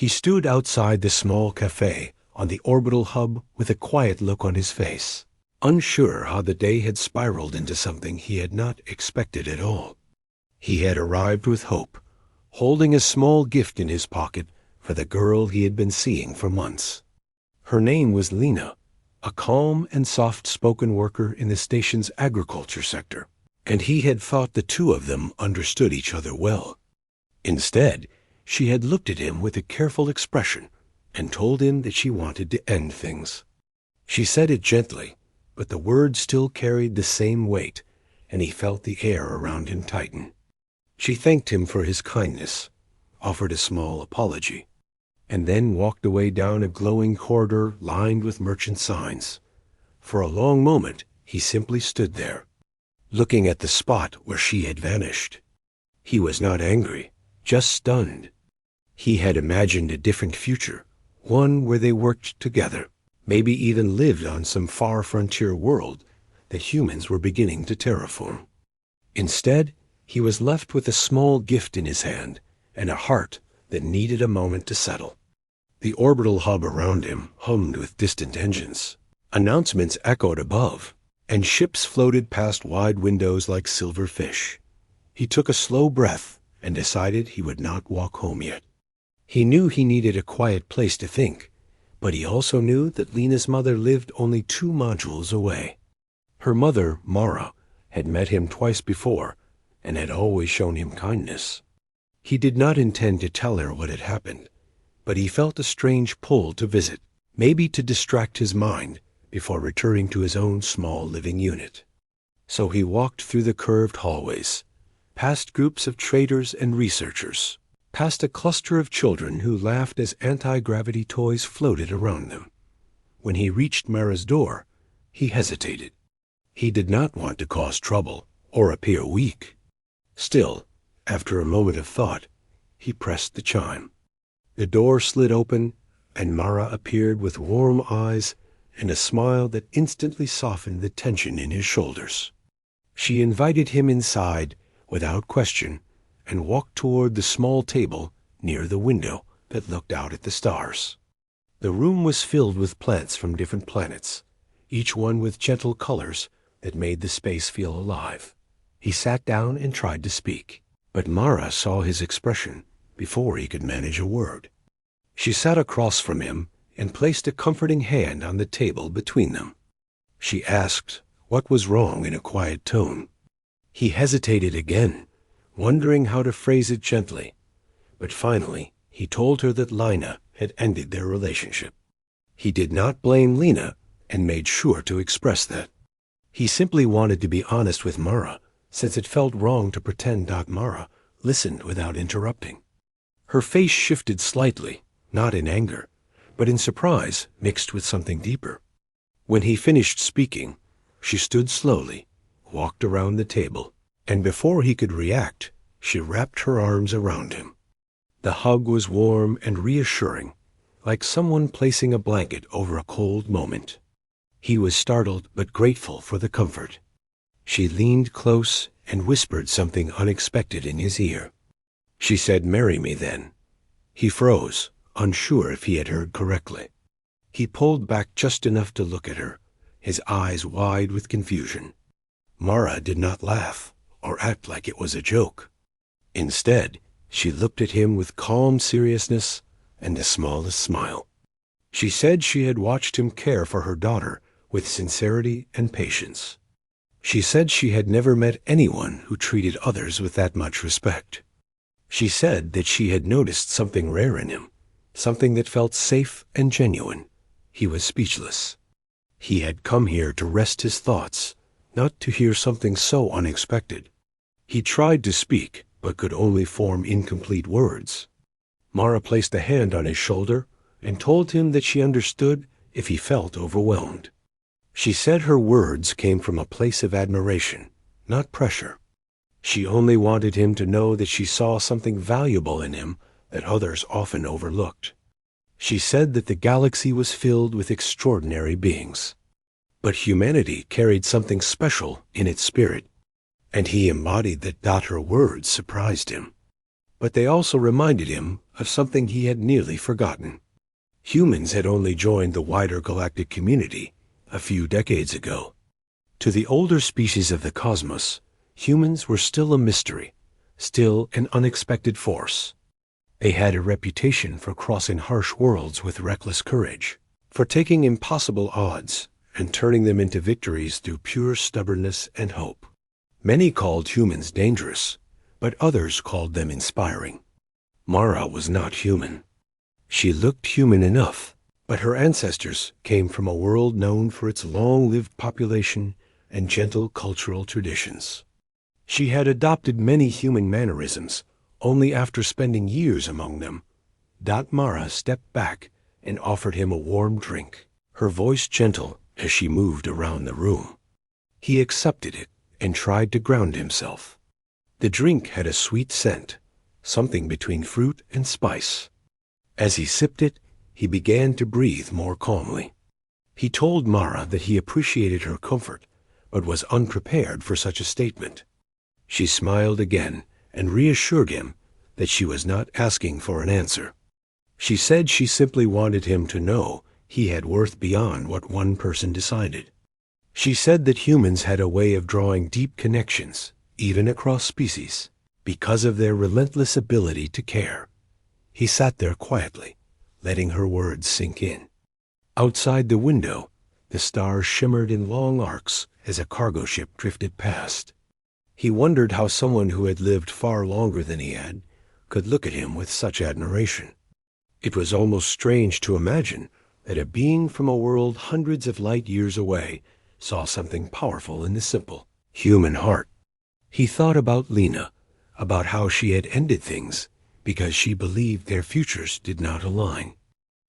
He stood outside the small cafe on the orbital hub with a quiet look on his face, unsure how the day had spiraled into something he had not expected at all. He had arrived with hope, holding a small gift in his pocket for the girl he had been seeing for months. Her name was Lena, a calm and soft-spoken worker in the station's agriculture sector, and he had thought the two of them understood each other well. Instead, she had looked at him with a careful expression and told him that she wanted to end things. She said it gently, but the words still carried the same weight, and he felt the air around him tighten. She thanked him for his kindness, offered a small apology, and then walked away down a glowing corridor lined with merchant signs. For a long moment, he simply stood there, looking at the spot where she had vanished. He was not angry, just stunned. He had imagined a different future, one where they worked together, maybe even lived on some far frontier world that humans were beginning to terraform. Instead, he was left with a small gift in his hand and a heart that needed a moment to settle. The orbital hub around him hummed with distant engines. Announcements echoed above, and ships floated past wide windows like silver fish. He took a slow breath and decided he would not walk home yet. He knew he needed a quiet place to think, but he also knew that Lena's mother lived only 2 modules away. Her mother, Mara, had met him twice before and had always shown him kindness. He did not intend to tell her what had happened, but he felt a strange pull to visit, maybe to distract his mind before returning to his own small living unit. So he walked through the curved hallways, past groups of traders and researchers, past a cluster of children who laughed as anti-gravity toys floated around them. When he reached Mara's door, he hesitated. He did not want to cause trouble or appear weak. Still, after a moment of thought, he pressed the chime. The door slid open, and Mara appeared with warm eyes and a smile that instantly softened the tension in his shoulders. She invited him inside without question and walked toward the small table near the window that looked out at the stars. The room was filled with plants from different planets, each one with gentle colors that made the space feel alive. He sat down and tried to speak, but Mara saw his expression before he could manage a word. She sat across from him and placed a comforting hand on the table between them. She asked what was wrong in a quiet tone. He hesitated again, wondering how to phrase it gently, but finally he told her that Lena had ended their relationship. He did not blame Lena and made sure to express that. He simply wanted to be honest with Mara, since it felt wrong to pretend Mara listened without interrupting. Her face shifted slightly, not in anger, but in surprise mixed with something deeper. When he finished speaking, she stood slowly, walked around the table, and before he could react, she wrapped her arms around him. The hug was warm and reassuring, like someone placing a blanket over a cold moment. He was startled but grateful for the comfort. She leaned close and whispered something unexpected in his ear. She said, "Marry me then." He froze, unsure if he had heard correctly. He pulled back just enough to look at her, his eyes wide with confusion. Mara did not laugh or act like it was a joke. Instead, she looked at him with calm seriousness and the smallest smile. She said she had watched him care for her daughter with sincerity and patience. She said she had never met anyone who treated others with that much respect. She said that she had noticed something rare in him, something that felt safe and genuine. He was speechless. He had come here to rest his thoughts, not to hear something so unexpected. He tried to speak, but could only form incomplete words. Mara placed a hand on his shoulder and told him that she understood if he felt overwhelmed. She said her words came from a place of admiration, not pressure. She only wanted him to know that she saw something valuable in him that others often overlooked. She said that the galaxy was filled with extraordinary beings, but humanity carried something special in its spirit, and he embodied that. Her words surprised him, but they also reminded him of something he had nearly forgotten. Humans had only joined the wider galactic community a few decades ago. To the older species of the cosmos, humans were still a mystery, still an unexpected force. They had a reputation for crossing harsh worlds with reckless courage, for taking impossible odds and turning them into victories through pure stubbornness and hope. Many called humans dangerous, but others called them inspiring. Mara was not human. She looked human enough, but her ancestors came from a world known for its long-lived population and gentle cultural traditions. She had adopted many human mannerisms only after spending years among them. Mara stepped back and offered him a warm drink, her voice gentle as she moved around the room. He accepted it and tried to ground himself. The drink had a sweet scent, something between fruit and spice. As he sipped it, he began to breathe more calmly. He told Mara that he appreciated her comfort, but was unprepared for such a statement. She smiled again and reassured him that she was not asking for an answer. She said she simply wanted him to know he had worth beyond what one person decided. She said that humans had a way of drawing deep connections, even across species, because of their relentless ability to care. He sat there quietly, letting her words sink in. Outside the window, the stars shimmered in long arcs as a cargo ship drifted past. He wondered how someone who had lived far longer than he had could look at him with such admiration. It was almost strange to imagine that a being from a world hundreds of light years away saw something powerful in the simple human heart. He thought about Lena, about how she had ended things because she believed their futures did not align.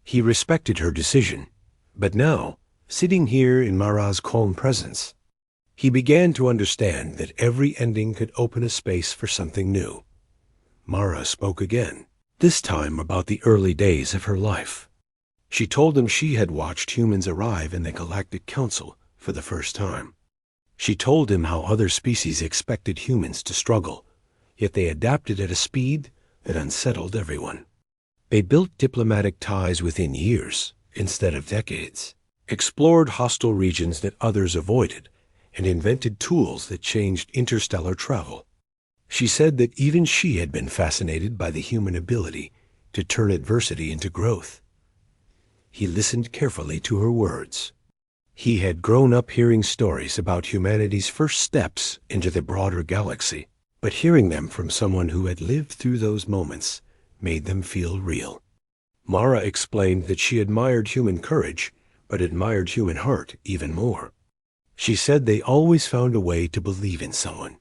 He respected her decision, but now, sitting here in Mara's calm presence, he began to understand that every ending could open a space for something new. Mara spoke again, this time about the early days of her life. She told him she had watched humans arrive in the Galactic Council for the first time. She told him how other species expected humans to struggle, yet they adapted at a speed that unsettled everyone. They built diplomatic ties within years instead of decades, explored hostile regions that others avoided, and invented tools that changed interstellar travel. She said that even she had been fascinated by the human ability to turn adversity into growth. He listened carefully to her words. He had grown up hearing stories about humanity's first steps into the broader galaxy, but hearing them from someone who had lived through those moments made them feel real. Mara explained that she admired human courage, but admired human heart even more. She said they always found a way to believe in someone,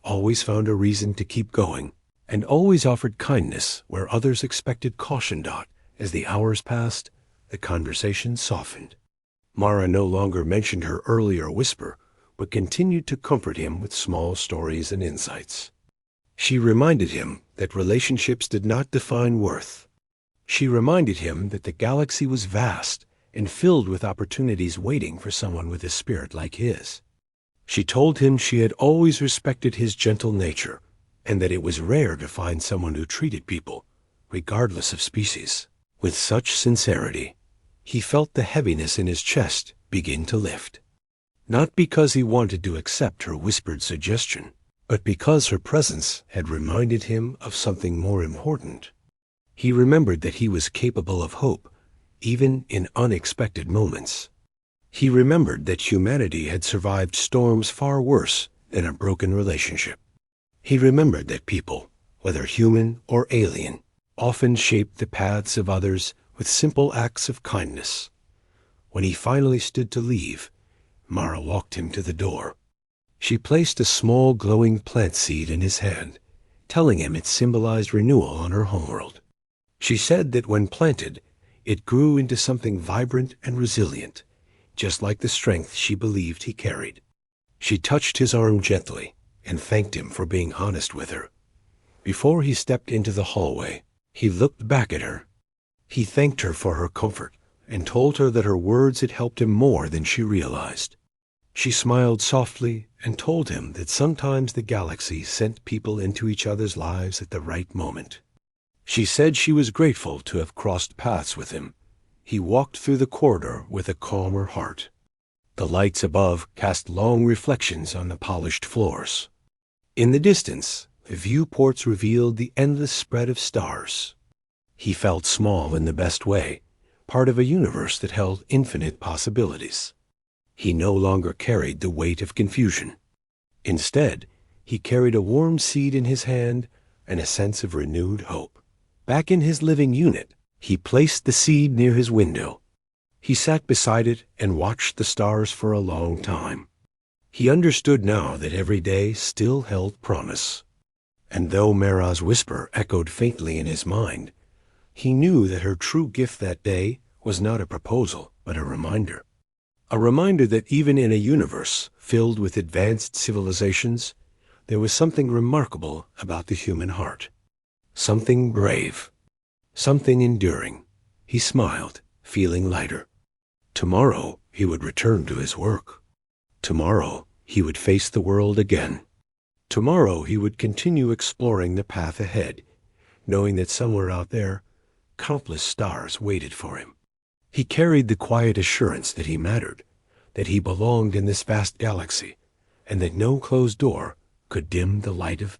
always found a reason to keep going, and always offered kindness where others expected caution. As the hours passed, the conversation softened. Mara no longer mentioned her earlier whisper, but continued to comfort him with small stories and insights. She reminded him that relationships did not define worth. She reminded him that the galaxy was vast and filled with opportunities waiting for someone with a spirit like his. She told him she had always respected his gentle nature, and that it was rare to find someone who treated people, regardless of species, with such sincerity. He felt the heaviness in his chest begin to lift. Not because he wanted to accept her whispered suggestion, but because her presence had reminded him of something more important. He remembered that he was capable of hope, even in unexpected moments. He remembered that humanity had survived storms far worse than a broken relationship. He remembered that people, whether human or alien, often shaped the paths of others with simple acts of kindness. When he finally stood to leave, Mara walked him to the door. She placed a small glowing plant seed in his hand, telling him it symbolized renewal on her homeworld. She said that when planted, it grew into something vibrant and resilient, just like the strength she believed he carried. She touched his arm gently and thanked him for being honest with her. Before he stepped into the hallway, he looked back at her. He thanked her for her comfort and told her that her words had helped him more than she realized. She smiled softly and told him that sometimes the galaxy sent people into each other's lives at the right moment. She said she was grateful to have crossed paths with him. He walked through the corridor with a calmer heart. The lights above cast long reflections on the polished floors. In the distance, the viewports revealed the endless spread of stars. He felt small in the best way, part of a universe that held infinite possibilities. He no longer carried the weight of confusion. Instead, he carried a warm seed in his hand and a sense of renewed hope. Back in his living unit, he placed the seed near his window. He sat beside it and watched the stars for a long time. He understood now that every day still held promise. And though Mara's whisper echoed faintly in his mind, he knew that her true gift that day was not a proposal, but a reminder. A reminder that even in a universe filled with advanced civilizations, there was something remarkable about the human heart. Something brave. Something enduring. He smiled, feeling lighter. Tomorrow he would return to his work. Tomorrow he would face the world again. Tomorrow he would continue exploring the path ahead, knowing that somewhere out there, countless stars waited for him. He carried the quiet assurance that he mattered, that he belonged in this vast galaxy, and that no closed door could dim the light of